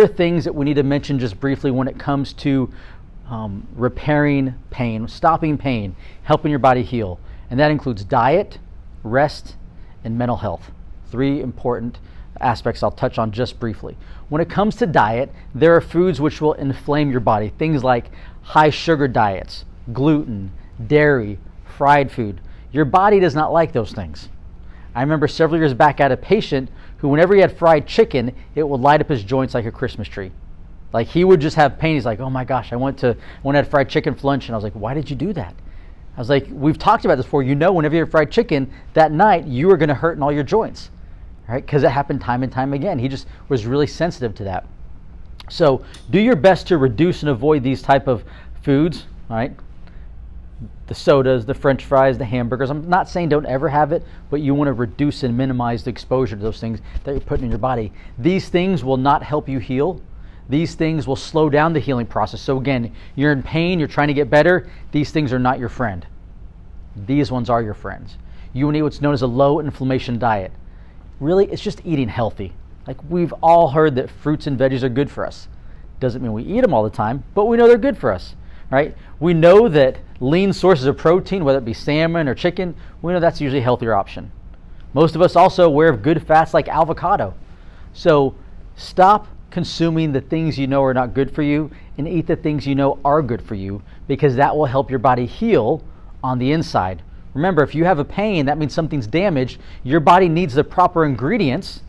Other things that we need to mention just briefly when it comes to repairing pain, stopping pain, helping your body heal. And that includes diet, rest, and mental health. 3 important aspects I'll touch on just briefly. When it comes to diet, there are foods which will inflame your body. Things like high sugar diets, gluten, dairy, fried food. Your body does not like those things. I remember several years back I had a patient who whenever he had fried chicken, it would light up his joints like a Christmas tree. Like he would just have pain. He's like, oh my gosh, I went and had fried chicken for lunch, and I was like, why did you do that? I was like, we've talked about this before. You know, whenever you have fried chicken, that night you are going to hurt in all your joints, right? Because it happened time and time again. He just was really sensitive to that. So do your best to reduce and avoid these type of foods, right? The sodas, the French fries, the hamburgers. I'm not saying don't ever have it, but you want to reduce and minimize the exposure to those things that you're putting in your body. These things will not help you heal. These things will slow down the healing process. So again, you're in pain, you're trying to get better. These things are not your friend. These ones are your friends. You will need what's known as a low inflammation diet. Really, it's just eating healthy. Like we've all heard that fruits and veggies are good for us. Doesn't mean we eat them all the time, but we know they're good for us, right? We know that lean sources of protein, whether it be salmon or chicken, we know that's usually a healthier option. Most of us also aware of good fats like avocado. So stop consuming the things you know are not good for you and eat the things you know are good for you, because that will help your body heal on the inside. Remember, if you have a pain, that means something's damaged. Your body needs the proper ingredients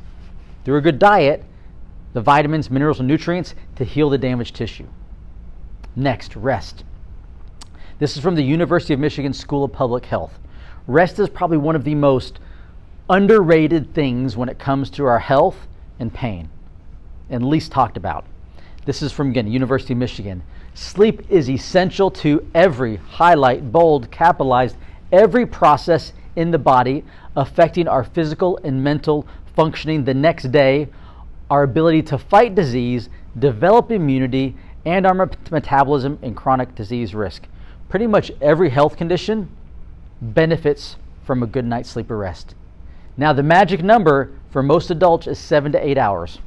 through a good diet, the vitamins, minerals, and nutrients to heal the damaged tissue. Next, rest. This is from the University of Michigan School of Public Health. Rest is probably one of the most underrated things when it comes to our health and pain, and least talked about. This is from, again, University of Michigan. Sleep is essential to every, highlight, bold, capitalized, every process in the body affecting our physical and mental functioning the next day, our ability to fight disease, develop immunity, and our metabolism and chronic disease risk. Pretty much every health condition benefits from a good night's sleep or rest. Now, the magic number for most adults is 7 to 8 hours.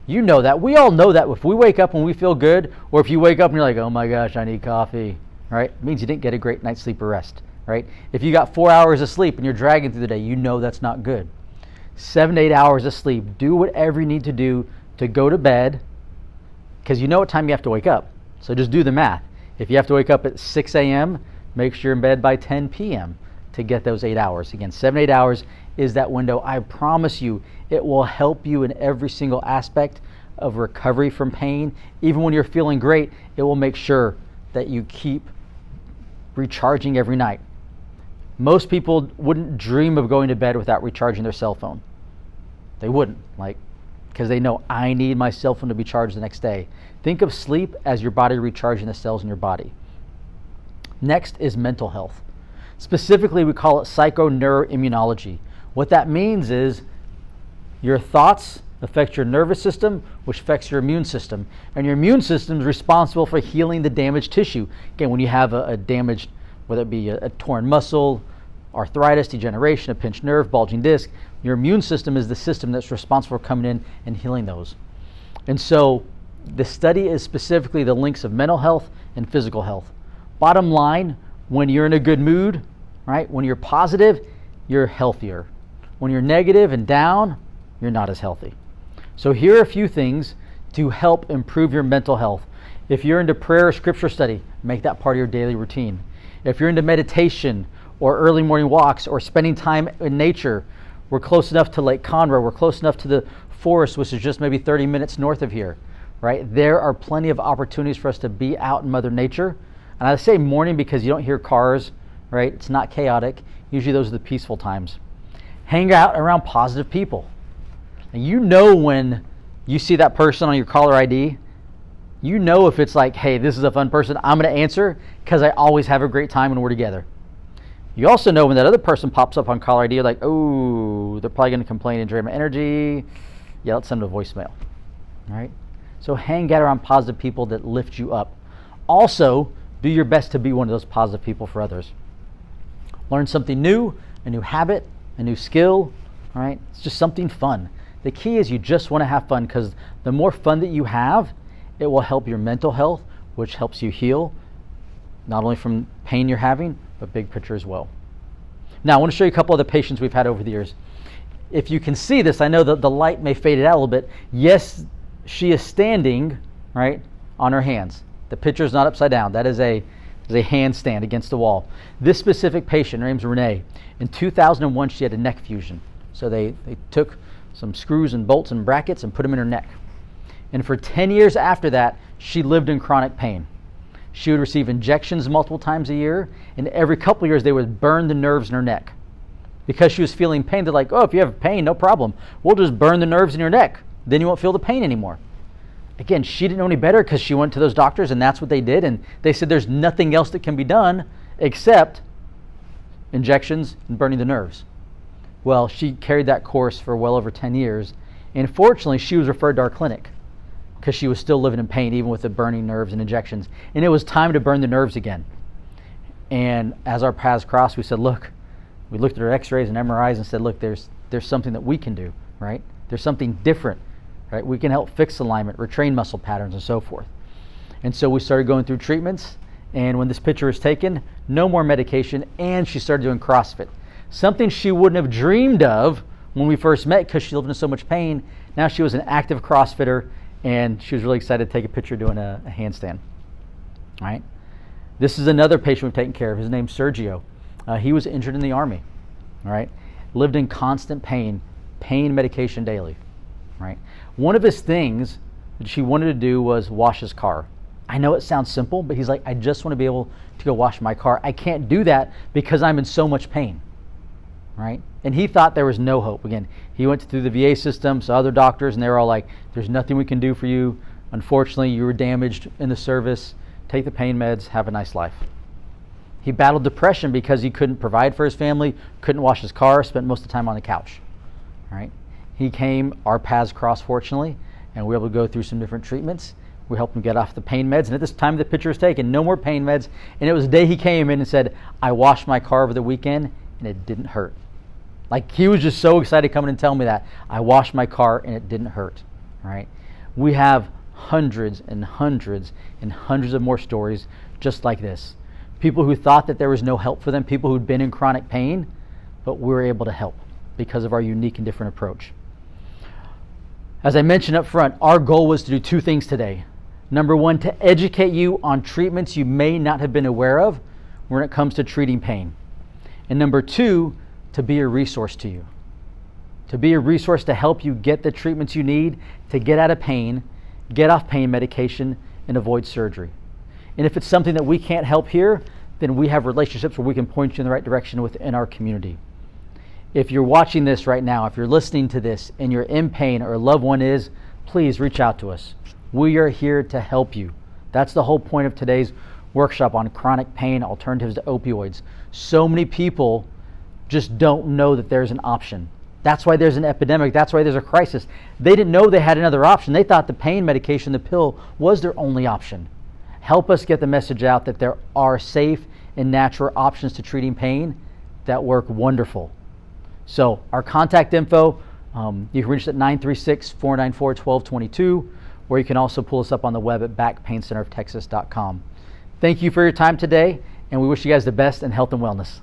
You know that. We all know that. If we wake up and we feel good, or if you wake up and you're like, oh my gosh, I need coffee, right? It means you didn't get a great night's sleep or rest, right? If you got 4 hours of sleep and you're dragging through the day, you know that's not good. 7 to 8 hours of sleep. Do whatever you need to do to go to bed, because you know what time you have to wake up. So just do the math. If you have to wake up at 6 a.m., make sure you're in bed by 10 p.m. to get those 8 hours. Again, 7 to 8 hours is that window. I promise you, it will help you in every single aspect of recovery from pain. Even when you're feeling great, it will make sure that you keep recharging every night. Most people wouldn't dream of going to bed without recharging their cell phone. They wouldn't, because they know, I need my cell phone to be charged the next day. Think of sleep as your body recharging the cells in your body. Next is mental health. Specifically, we call it psychoneuroimmunology. What that means is your thoughts affect your nervous system, which affects your immune system. And your immune system is responsible for healing the damaged tissue. Again, when you have a damaged, whether it be a torn muscle, arthritis, degeneration, a pinched nerve, bulging disc, your immune system is the system that's responsible for coming in and healing those. And so the study is specifically the links of mental health and physical health. Bottom line, when you're in a good mood, right? When you're positive, you're healthier. When you're negative and down, you're not as healthy. So here are a few things to help improve your mental health. If you're into prayer or scripture study, make that part of your daily routine. If you're into meditation or early morning walks or spending time in nature, we're close enough to Lake Conroe, we're close enough to the forest, which is just maybe 30 minutes north of here, right? There are plenty of opportunities for us to be out in Mother Nature. And I say morning because you don't hear cars, right? It's not chaotic. Usually those are the peaceful times. Hang out around positive people. And you know when you see that person on your caller ID, you know if it's like, hey, this is a fun person, I'm going to answer because I always have a great time when we're together. You also know when that other person pops up on caller ID, you're like, oh, they're probably going to complain and drain my energy. Yeah, let's send them a voicemail. All right? So hang out around positive people that lift you up. Also, do your best to be one of those positive people for others. Learn something new, a new habit, a new skill. All right? It's just something fun. The key is you just want to have fun, because the more fun that you have, it will help your mental health, which helps you heal, not only from pain you're having, but big picture as well. Now, I want to show you a couple of the patients we've had over the years. If you can see this, I know that the light may fade it out a little bit. Yes, she is standing, right, on her hands. The picture is not upside down. That is a handstand against the wall. This specific patient, her name's Renee. In 2001, she had a neck fusion. So they took some screws and bolts and brackets and put them in her neck. And for 10 years after that, she lived in chronic pain. She would receive injections multiple times a year, and every couple of years they would burn the nerves in her neck. Because she was feeling pain, they're like, oh, if you have pain, no problem. We'll just burn the nerves in your neck. Then you won't feel the pain anymore. Again, she didn't know any better because she went to those doctors, and that's what they did. And they said there's nothing else that can be done except injections and burning the nerves. Well, she carried that course for well over 10 years. And fortunately, she was referred to our clinic because she was still living in pain, even with the burning nerves and injections. And it was time to burn the nerves again. And as our paths crossed, we said, look, we looked at her x-rays and MRIs and said, look, there's something that we can do, right? There's something different, right? We can help fix alignment, retrain muscle patterns, and so forth. And so we started going through treatments, and when this picture was taken, no more medication, and she started doing CrossFit. Something she wouldn't have dreamed of when we first met because she lived in so much pain. Now she was an active CrossFitter, and she was really excited to take a picture doing a handstand. All right? This is another patient we've taken care of. His name's Sergio. He was injured in the Army. All right? Lived in constant pain medication daily. Right? One of his things that she wanted to do was wash his car. I know it sounds simple, but he's like, I just want to be able to go wash my car. I can't do that because I'm in so much pain. Right? And he thought there was no hope. Again, he went through the VA system, saw other doctors, and they were all like, there's nothing we can do for you. Unfortunately, you were damaged in the service. Take the pain meds, have a nice life. He battled depression because he couldn't provide for his family, couldn't wash his car, spent most of the time on the couch. Right? He came, our paths crossed fortunately, and we were able to go through some different treatments. We helped him get off the pain meds, and at this time the picture was taken, no more pain meds, and it was the day he came in and said, I washed my car over the weekend, and it didn't hurt. Like, he was just so excited coming and telling me that. I washed my car, and it didn't hurt. Right? We have hundreds and hundreds and hundreds of more stories just like this. People who thought that there was no help for them, people who'd been in chronic pain, but we were able to help because of our unique and different approach. As I mentioned up front, our goal was to do two things today. Number one, to educate you on treatments you may not have been aware of when it comes to treating pain. And number two, to be a resource to you. To be a resource to help you get the treatments you need to get out of pain, get off pain medication, and avoid surgery. And if it's something that we can't help here, then we have relationships where we can point you in the right direction within our community. If you're watching this right now, if you're listening to this and you're in pain or a loved one is, please reach out to us. We are here to help you. That's the whole point of today's workshop on chronic pain, alternatives to opioids. So many people just don't know that there's an option. That's why there's an epidemic. That's why there's a crisis. They didn't know they had another option. They thought the pain medication, the pill, was their only option. Help us get the message out that there are safe and natural options to treating pain that work wonderful. So our contact info, you can reach us at 936-494-1222, or you can also pull us up on the web at backpaincenteroftexas.com. Thank you for your time today, and we wish you guys the best in health and wellness.